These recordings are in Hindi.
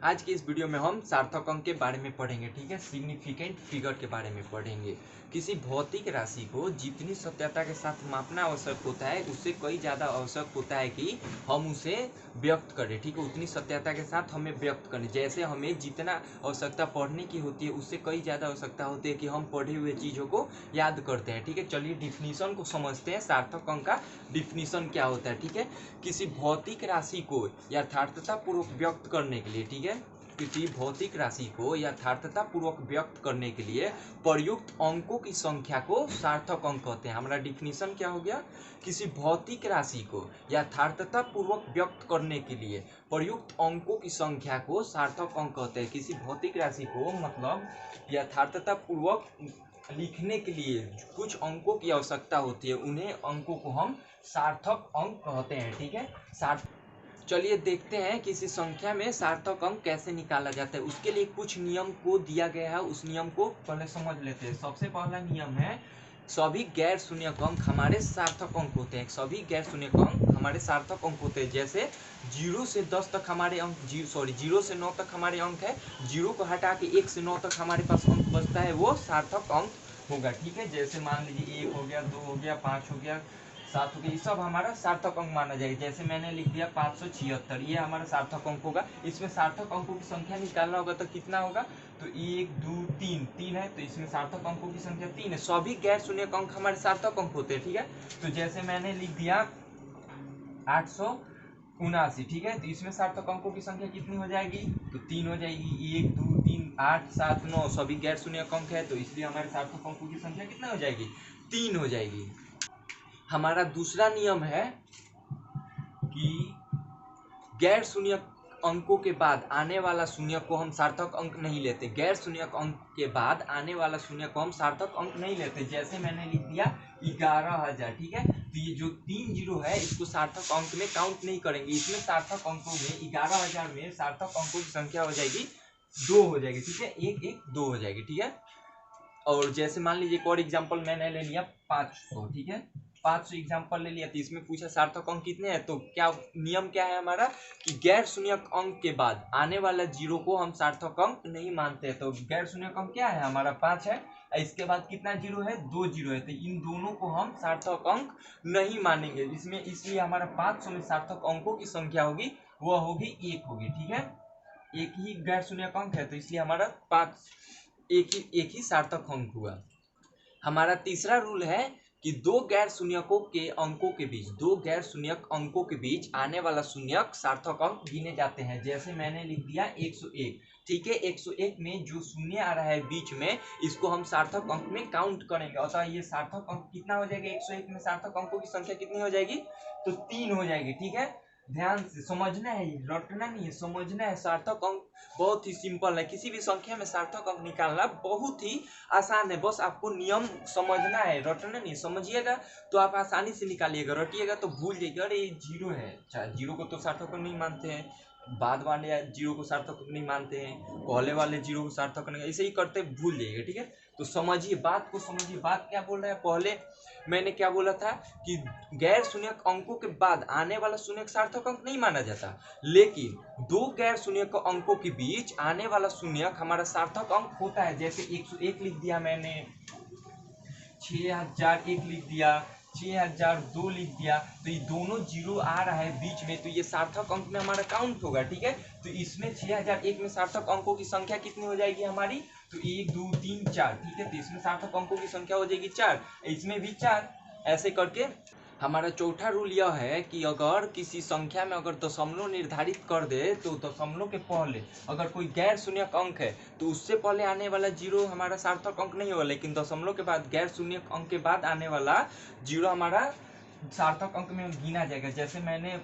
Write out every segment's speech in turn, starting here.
आज की इस वीडियो में हम सार्थक अंक के बारे में पढ़ेंगे। ठीक है, सिग्निफिकेंट फिगर के बारे में पढ़ेंगे। किसी भौतिक राशि को जितनी सत्यता के साथ मापना आवश्यक होता है उससे कई ज़्यादा आवश्यक होता है कि हम उसे व्यक्त करें। ठीक है, उतनी सत्यता के साथ हमें व्यक्त करें। जैसे हमें जितना आवश्यकता पढ़ने की होती है उससे कई ज़्यादा आवश्यकता होती है कि हम पढ़े हुए चीज़ों को याद करते हैं। ठीक है, चलिए डिफिनीशन को समझते हैं। सार्थक अंक का डिफिनीशन क्या होता है। ठीक है, किसी भौतिक राशि को यथार्थता पूर्वक व्यक्त करने के लिए, ठीक है, किसी भौतिक राशि को यथार्थता पूर्वक व्यक्त करने के लिए प्रयुक्त अंकों की संख्या को सार्थक अंक कहते हैं। हमारा डिफिनीशन क्या हो गया? किसी भौतिक राशि को यथार्थता पूर्वक व्यक्त करने के लिए प्रयुक्त अंकों की संख्या को सार्थक अंक कहते हैं। किसी भौतिक राशि को मतलब यथार्थता पूर्वक लिखने के लिए कुछ अंकों की आवश्यकता होती है, उन्हें अंकों को हम सार्थक अंक कहते हैं। ठीक है, चलिए देखते हैं किसी संख्या में सार्थक अंक कैसे निकाला जाता है। उसके लिए कुछ नियम को दिया गया है, उस नियम को पहले समझ लेते हैं। सबसे पहला नियम है सभी गैर शून्यक अंक हमारे सार्थक अंक होते हैं। सभी गैर शून्यक अंक हमारे सार्थक अंक होते हैं। जैसे 0 से 10 तक हमारे अंक 0 से 9 तक हमारे अंक है। 0 को हटा के 1 से 9 तक हमारे पास अंक बचता है, वो सार्थक अंक होगा। ठीक है, जैसे मान लीजिए 1 हो गया, 2 हो गया, 5 हो गया, 7 हो गया, ये सब हमारा सार्थक अंक माना जाएगा। जैसे मैंने लिख दिया 576, ये हमारा सार्थक अंक होगा। इसमें सार्थक अंकों की संख्या निकालना होगा तो कितना होगा? तो 1 2 3 3 है, तो इसमें सार्थक अंकों की संख्या 3 है। सभी गैर शून्यक अंक हमारे सार्थक अंक होते हैं। ठीक है, तो जैसे मैंने लिख दिया 879, ठीक है, तो इसमें सार्थक अंकों की संख्या कितनी हो जाएगी? तो 3 हो जाएगी। 1 2 3 8 7 9 सभी गैर शून्यक अंक है, तो इसलिए हमारे सार्थक अंकों की संख्या कितना हो जाएगी? 3 हो जाएगी। हमारा दूसरा नियम है कि गैर शून्यक अंकों के बाद आने वाला शून्य को हम सार्थक अंक नहीं लेते। गैर शून्यक अंक के बाद आने वाला शून्य को हम सार्थक अंक नहीं लेते। जैसे मैंने लिख दिया 11,000, ठीक है, तो ये जो 3 जीरो है इसको सार्थक अंक में काउंट नहीं करेंगे। इसमें सार्थक अंकों में 11,000 में सार्थक अंकों की संख्या हो जाएगी 2 हो जाएगी। ठीक है, 1 1 2 हो जाएगी। ठीक है, और जैसे मान लीजिए एक और एग्जाम्पल मैंने ले लिया 500, ठीक है, 500 एग्जाम्पल ले लिया, तो इसमें पूछा सार्थक अंक कितने हैं। तो क्या नियम क्या है हमारा कि गैर शून्यक अंक के बाद आने वाला जीरो को हम सार्थक अंक नहीं मानते। तो गैर शून्यक अंक क्या है हमारा? 5 है, इसके बाद कितना जीरो है? 2 जीरो है, तो इन दोनों को हम सार्थक अंक नहीं मानेंगे। इसमें इसलिए हमारा 500 में सार्थक अंकों की संख्या होगी वह होगी 1 होगी। ठीक है, एक ही गैर शून्यक अंक है, तो इसलिए हमारा 5 एक ही सार्थक अंक हुआ। हमारा तीसरा रूल है कि दो गैर शून्यकों के अंकों के बीच, दो गैर शून्यक अंकों के बीच आने वाला शून्यक सार्थक अंक गिने जाते हैं। जैसे मैंने लिख दिया 101, ठीक है, 101 में जो शून्य आ रहा है बीच में, इसको हम सार्थक अंक में काउंट करेंगे। अतः ये सार्थक अंक कितना हो जाएगा? 101 में सार्थक अंकों की संख्या कितनी हो जाएगी? तो 3 हो जाएगी। ठीक है, ध्यान से समझना है, रटना नहीं है, समझना है। सार्थक अंक बहुत ही सिंपल है। किसी भी संख्या में सार्थक अंक निकालना बहुत ही आसान है। बस आपको नियम समझना है, रटना नहीं। समझिएगा तो आप आसानी से निकालिएगा, रटिएगा तो भूल जाइएगा। अरे ये जीरो है, अच्छा जीरो को तो सार्थक अंक नहीं मानते हैं, बाद वाले जीरो को सार्थक अंक नहीं मानते हैं, पहले वाले जीरो को सार्थक नहीं, ऐसे ही करते भूल जाइएगा। ठीक है, तो समझिए, बात को समझिए। बात क्या बोल रहा है? पहले मैंने क्या बोला था कि गैर शून्यक अंकों के बाद आने वाला शून्यक सार्थक अंक नहीं माना जाता, लेकिन दो गैर शून्यक अंकों के बीच आने वाला शून्यक हमारा सार्थक अंक होता है। जैसे 101 लिख दिया मैंने, 6001 लिख दिया, 6002 लिख दिया, तो ये दोनों जीरो आ रहा है बीच में, तो ये सार्थक अंक में हमारा काउंट होगा। ठीक है, तो इसमें 6001 में सार्थक अंकों की संख्या कितनी हो जाएगी हमारी? तो 1 2 3 4, ठीक है, तो इसमें सार्थक अंकों की संख्या हो जाएगी 4, इसमें भी 4। ऐसे करके हमारा चौथा रूल यह है कि अगर किसी संख्या में अगर दशमलव निर्धारित कर दे, तो दशमलव के पहले अगर कोई गैर शून्यक अंक है तो उससे पहले आने वाला जीरो हमारा सार्थक अंक नहीं होगा, लेकिन दशमलव के बाद गैर शून्यक अंक के बाद आने वाला जीरो हमारा सार्थक अंक में गिना जाएगा। जैसे मैंने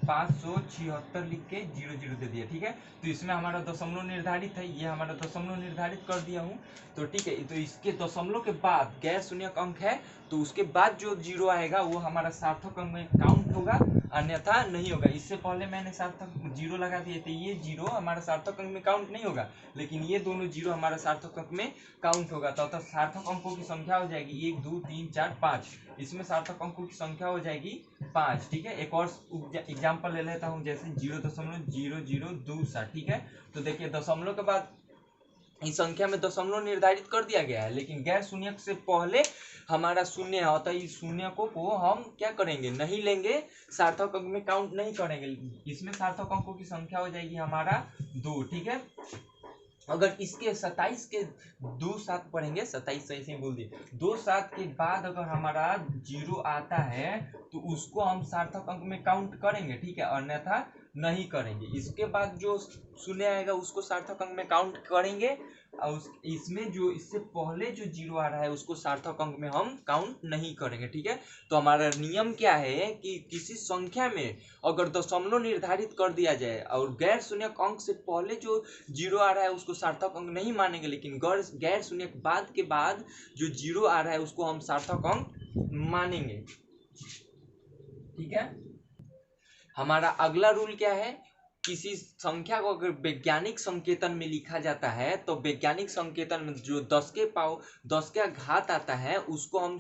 576 लिख के 00 दे दिया। ठीक है, तो इसमें हमारा दशमलव निर्धारित है, ये हमारा दशमलव निर्धारित कर दिया हूँ। तो ठीक है, तो इसके दशमलव के बाद गैर शून्यक अंक है, तो उसके बाद जो जीरो आएगा वो हमारा सार्थक अंक में काउंट होगा। अन्यथा नहीं होगा। इससे पहले मैंने सार्थक जीरो लगा दिए थे, ये जीरो हमारा सार्थक अंक में काउंट नहीं होगा, लेकिन ये दोनों जीरो हमारा सार्थक अंक में काउंट होगा। तो अतः सार्थक अंकों की संख्या हो जाएगी 1 2 3 4 5। इसमें सार्थक अंकों की संख्या हो जाएगी 5। ठीक है, एक और एग्जाम्पल ले लेता हूँ, जैसे 0.0027। ठीक है, तो देखिए दशमलव के बाद इस संख्या में दशमलव निर्धारित कर दिया गया है, लेकिन गैर शून्यक से पहले हमारा शून्य होता है। इस शून्य को हम क्या करेंगे, नहीं लेंगे, सार्थक अंक में काउंट नहीं करेंगे। इसमें सार्थक अंकों की संख्या हो जाएगी हमारा 2। ठीक है, अगर इसके 27 के 2 7 पढ़ेंगे, 27 सही से बोल दिए, 2 7 के बाद अगर हमारा जीरो आता है तो उसको हम सार्थक अंक में काउंट करेंगे। ठीक है, अन्यथा नहीं करेंगे। इसके बाद जो शून्य आएगा उसको सार्थक अंक में काउंट करेंगे, और इसमें जो इससे पहले जो जीरो आ रहा है उसको सार्थक अंक में हम काउंट नहीं करेंगे। ठीक है, तो हमारा नियम क्या है कि किसी संख्या में अगर दशमलव निर्धारित कर दिया जाए और गैर शून्यक अंक से पहले जो जीरो आ रहा है उसको सार्थक अंक नहीं मानेंगे, लेकिन गैर शून्यक बाद के बाद जो जीरो आ रहा है उसको हम सार्थक अंक मानेंगे। ठीक है, हमारा अगला रूल क्या है, किसी संख्या को अगर वैज्ञानिक संकेतन में लिखा जाता है तो वैज्ञानिक संकेतन में जो 10 का घात आता है उसको हम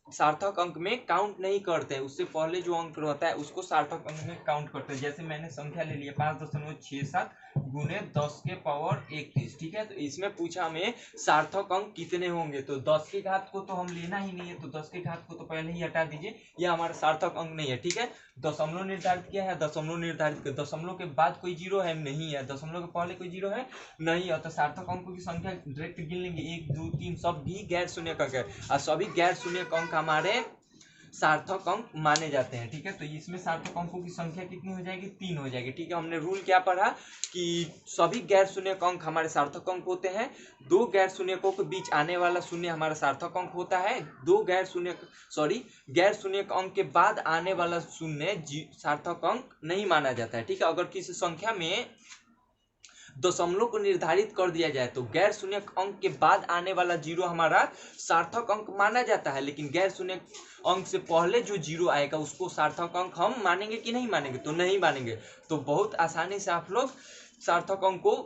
सार्थक अंक में काउंट नहीं करते हैं, उससे पहले जो अंक रहता है उसको सार्थक अंक में काउंट करते हैं। जैसे मैंने संख्या ले लिया 5.67 गुने 10 के पावर 21। ठीक है, तो इसमें पूछा हमें सार्थक अंक कितने होंगे, तो 10 के घात को तो हम लेना ही नहीं है, तो 10 के घात को तो पहले ही हटा दीजिए, यह हमारा सार्थक अंक नहीं है। ठीक है, दशमलव निर्धारित किया है, दशमलव निर्धारित किया, दशमलव के बाद कोई जीरो है नहीं है, दशमलव के पहले कोई जीरो है नहीं है, तो सार्थक अंकों की संख्या डायरेक्ट गिन लेंगे 1 2 3, सब भी गैर शून्य अंक है और सभी गैर शून्य अंक हमारे सार्थक अंक माने जाते हैं। ठीक है, तो इसमें सार्थक अंकों की संख्या कितनी हो जाएगी, 3 हो जाएगी। ठीक है, हमने रूल क्या पढ़ा कि सभी गैर शून्य अंक हमारे सार्थक अंक होते हैं, दो गैर शून्यकों के बीच आने वाला शून्य हमारा सार्थक अंक होता है, गैर शून्य अंक के बाद आने वाला शून्य सार्थक अंक नहीं माना जाता है। ठीक है, अगर किसी संख्या में दशमलव को निर्धारित कर दिया जाए तो गैर शून्य अंक के बाद आने वाला जीरो हमारा सार्थक अंक माना जाता है, लेकिन गैर शून्य अंक से पहले जो जीरो आएगा उसको सार्थक अंक हम मानेंगे कि नहीं मानेंगे, तो नहीं मानेंगे। तो बहुत आसानी से आप लोग सार्थक अंक को